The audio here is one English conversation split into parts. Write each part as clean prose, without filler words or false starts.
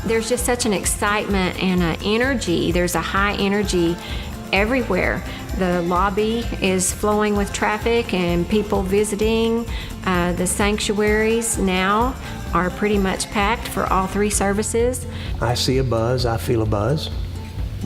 There's just such an excitement and an energy. There's a high energy everywhere. The lobby is flowing with traffic and people visiting. The sanctuaries now are pretty much packed for all 3 services. I see a buzz, I feel a buzz.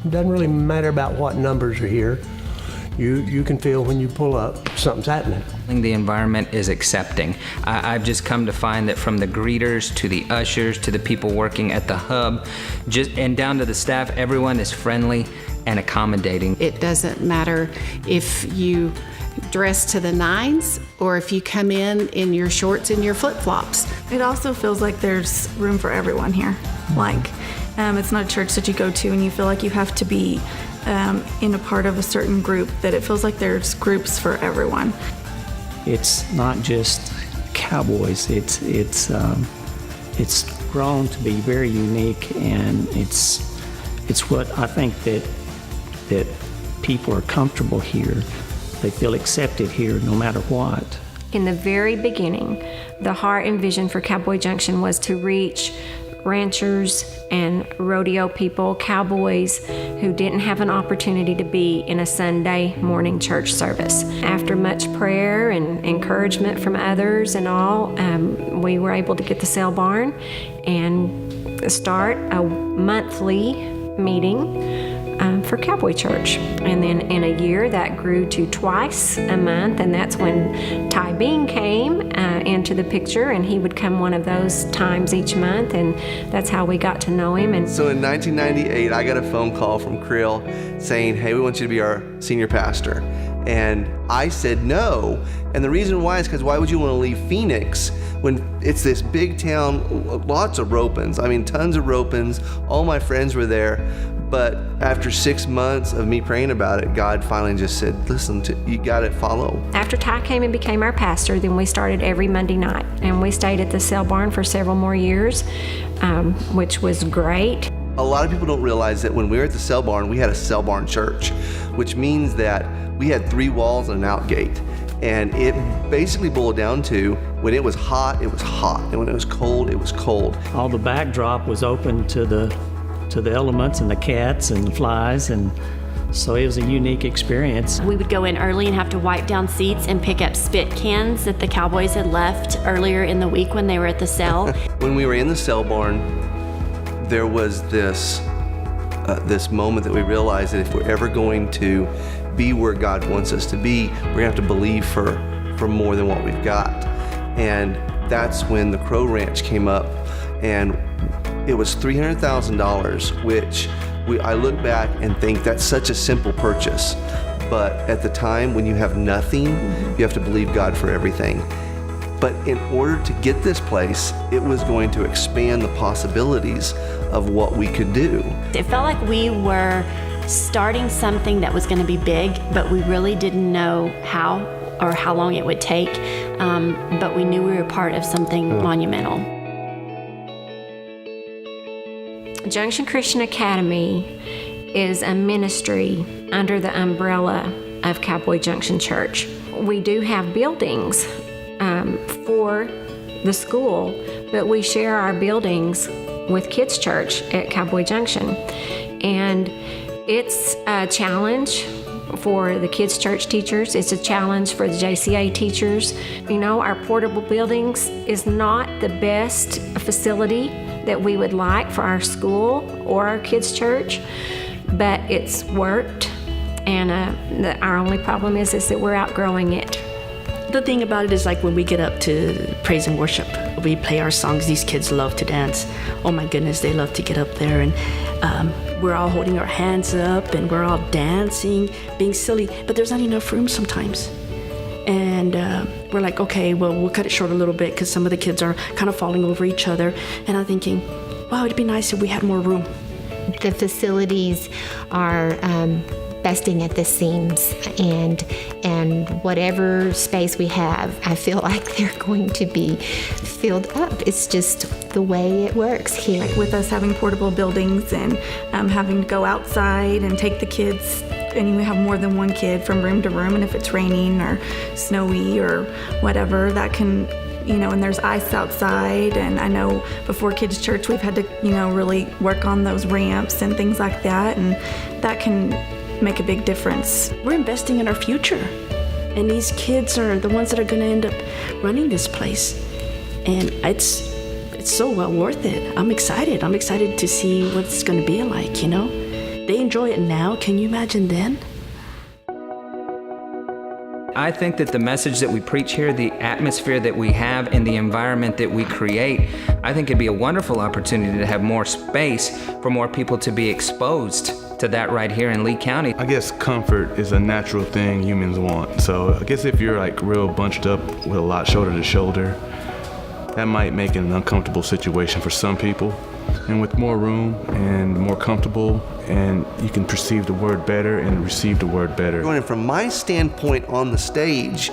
It doesn't really matter about what numbers are here. You can feel when you pull up, something's happening. The environment is accepting. I've just come to find that from the greeters to the ushers to the people working at the hub, and down to the staff, everyone is friendly and accommodating. It doesn't matter if you dress to the nines or if you come in your shorts and your flip-flops. It also feels like there's room for everyone here. Like, it's not a church that you go to and you feel like you have to be in a part of a certain group, that it feels like there's groups for everyone. It's not just Cowboys, it's grown to be very unique, and it's what I think that people are comfortable here. They feel accepted here no matter what. In the very beginning, the heart and vision for Cowboy Junction was to reach ranchers and rodeo people, cowboys who didn't have an opportunity to be in a Sunday morning church service. After much prayer and encouragement from others and all, we were able to get the sale barn and start a monthly meeting for Cowboy Church. And then in a year that grew to twice a month, and that's when Ty Bean came into the picture, and he would come one of those times each month, and that's how we got to know him. And so in 1998, I got a phone call from Krill saying, hey, we want you to be our senior pastor. And I said no, and the reason why is because why would you want to leave Phoenix when it's this big town, lots of ropens, I mean tons of ropens, all my friends were there. But after 6 months of me praying about it, God finally just said, listen, you got to follow. After Ty came and became our pastor, then we started every Monday night. And we stayed at the sale barn for several more years, which was great. A lot of people don't realize that when we were at the sale barn, we had a sale barn church, which means that we had 3 walls and an out gate. And it basically boiled down to, when it was hot, it was hot. And when it was cold, it was cold. All the backdrop was open to the elements and the cats and the flies, and so it was a unique experience. We would go in early and have to wipe down seats and pick up spit cans that the Cowboys had left earlier in the week when they were at the sale. When we were in the sale barn, there was this moment that we realized that if we're ever going to be where God wants us to be, we're gonna have to believe for more than what we've got. And that's when the Crow Ranch came up, and it was $300,000, which I look back and think that's such a simple purchase. But at the time, when you have nothing, you have to believe God for everything. But in order to get this place, it was going to expand the possibilities of what we could do. It felt like we were starting something that was going to be big, but we really didn't know how or how long it would take. But we knew we were part of something monumental. Junction Christian Academy is a ministry under the umbrella of Cowboy Junction Church. We do have buildings for the school, but we share our buildings with Kids Church at Cowboy Junction. And it's a challenge for the Kids Church teachers. It's a challenge for the JCA teachers. You know, our portable buildings is not the best facility that we would like for our school or our kids' church, but it's worked, and our only problem is that we're outgrowing it. The thing about it is, like, when we get up to praise and worship, we play our songs. These kids love to dance. Oh my goodness, they love to get up there, and we're all holding our hands up and we're all dancing, being silly, but there's not enough room sometimes. And we're like, okay, well, we'll cut it short a little bit because some of the kids are kind of falling over each other. And I'm thinking, wow, it'd be nice if we had more room. The facilities are busting at the seams, and whatever space we have, I feel like they're going to be filled up. It's just the way it works here. With us having portable buildings and having to go outside and take the kids, and we have more than one kid from room to room, and if it's raining or snowy or whatever, that can and there's ice outside. And I know before Kids Church, we've had to, really work on those ramps and things like that. And that can make a big difference. We're investing in our future. And these kids are the ones that are going to end up running this place. And it's so well worth it. I'm excited. I'm excited to see what it's going to be like, They enjoy it now. Can you imagine then? I think that the message that we preach here, the atmosphere that we have, and the environment that we create, I think it'd be a wonderful opportunity to have more space for more people to be exposed to that right here in Lee County. I guess comfort is a natural thing humans want. So I guess if you're like real bunched up with a lot shoulder to shoulder, that might make it an uncomfortable situation for some people. And with more room and more comfortable, and you can perceive the word better and receive the word better. And from my standpoint on the stage,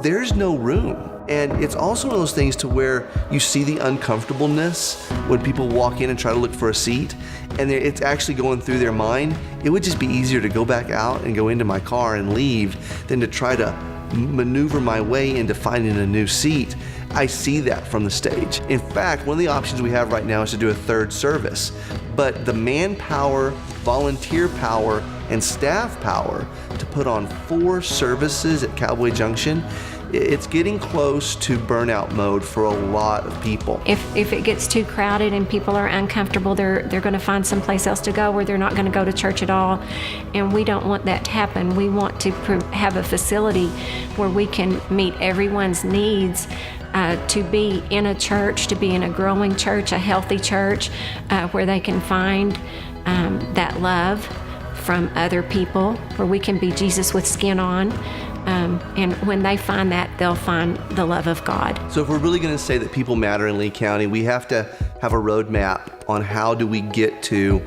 there's no room. And it's also one of those things to where you see the uncomfortableness when people walk in and try to look for a seat, and it's actually going through their mind. It would just be easier to go back out and go into my car and leave than to try to maneuver my way into finding a new seat. I see that from the stage. In fact, one of the options we have right now is to do a third service, but the manpower, volunteer power, and staff power to put on 4 services at Cowboy Junction, it's getting close to burnout mode for a lot of people. If it gets too crowded and people are uncomfortable, they're going to find someplace else to go, or they're not going to go to church at all. And we don't want that to happen. We want to have a facility where we can meet everyone's needs, to be in a church, to be in a growing church, a healthy church, where they can find that love from other people, where we can be Jesus with skin on. And when they find that, they'll find the love of God. So if we're really going to say that people matter in Lee County, we have to have a roadmap on how do we get to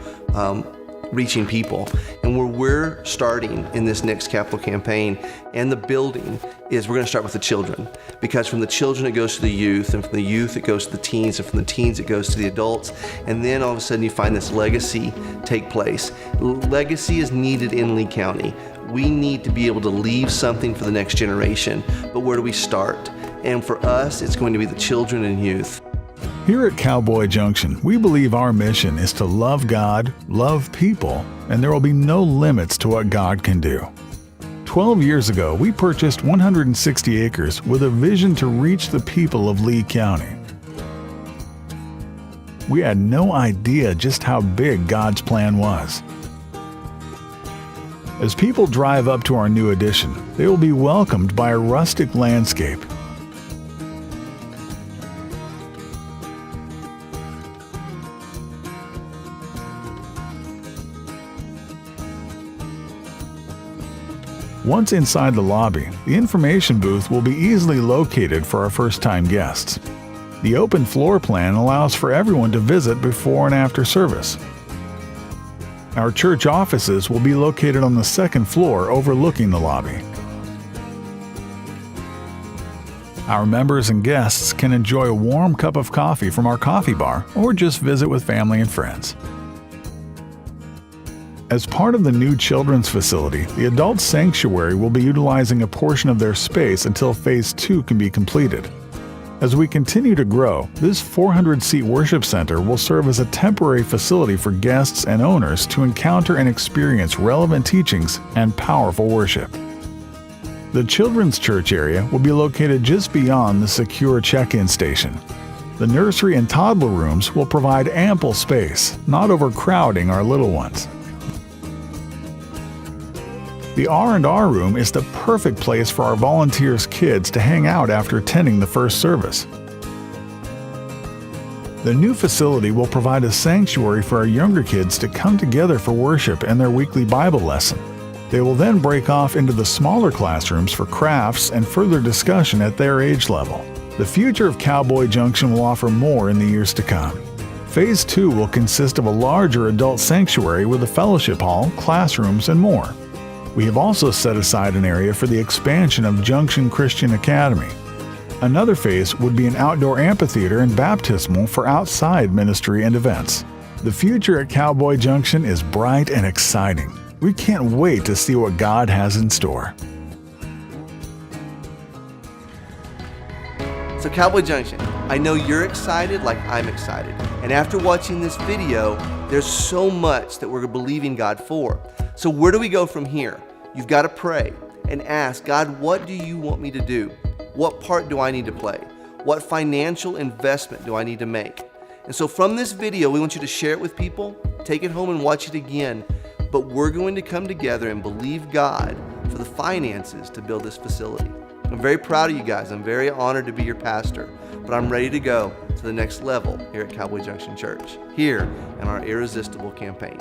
reaching people. And where we're starting in this next capital campaign and the building is we're going to start with the children, because from the children it goes to the youth, and from the youth it goes to the teens, and from the teens it goes to the adults, and then all of a sudden you find this legacy take place. Legacy is needed in Lee County. We need to be able to leave something for the next generation, but where do we start? And for us, it's going to be the children and youth. Here at Cowboy Junction, we believe our mission is to love God, love people, and there will be no limits to what God can do. 12 years ago, we purchased 160 acres with a vision to reach the people of Lee County. We had no idea just how big God's plan was. As people drive up to our new addition, they will be welcomed by a rustic landscape. Once inside the lobby, the information booth will be easily located for our first-time guests. The open floor plan allows for everyone to visit before and after service. Our church offices will be located on the second floor overlooking the lobby. Our members and guests can enjoy a warm cup of coffee from our coffee bar or just visit with family and friends. As part of the new children's facility, the adult sanctuary will be utilizing a portion of their space until Phase 2 can be completed. As we continue to grow, this 400-seat worship center will serve as a temporary facility for guests and owners to encounter and experience relevant teachings and powerful worship. The children's church area will be located just beyond the secure check-in station. The nursery and toddler rooms will provide ample space, not overcrowding our little ones. The R&R room is the perfect place for our volunteers' kids to hang out after attending the first service. The new facility will provide a sanctuary for our younger kids to come together for worship and their weekly Bible lesson. They will then break off into the smaller classrooms for crafts and further discussion at their age level. The future of Cowboy Junction will offer more in the years to come. Phase 2 will consist of a larger adult sanctuary with a fellowship hall, classrooms, and more. We have also set aside an area for the expansion of Junction Christian Academy. Another phase would be an outdoor amphitheater and baptismal for outside ministry and events. The future at Cowboy Junction is bright and exciting. We can't wait to see what God has in store. So Cowboy Junction, I know you're excited like I'm excited. And after watching this video, there's so much that we're believing God for. So where do we go from here? You've got to pray and ask, God, what do you want me to do? What part do I need to play? What financial investment do I need to make? And so from this video, we want you to share it with people, take it home and watch it again. But we're going to come together and believe God for the finances to build this facility. I'm very proud of you guys. I'm very honored to be your pastor, but I'm ready to go to the next level here at Cowboy Junction Church, here in our Irresistible campaign.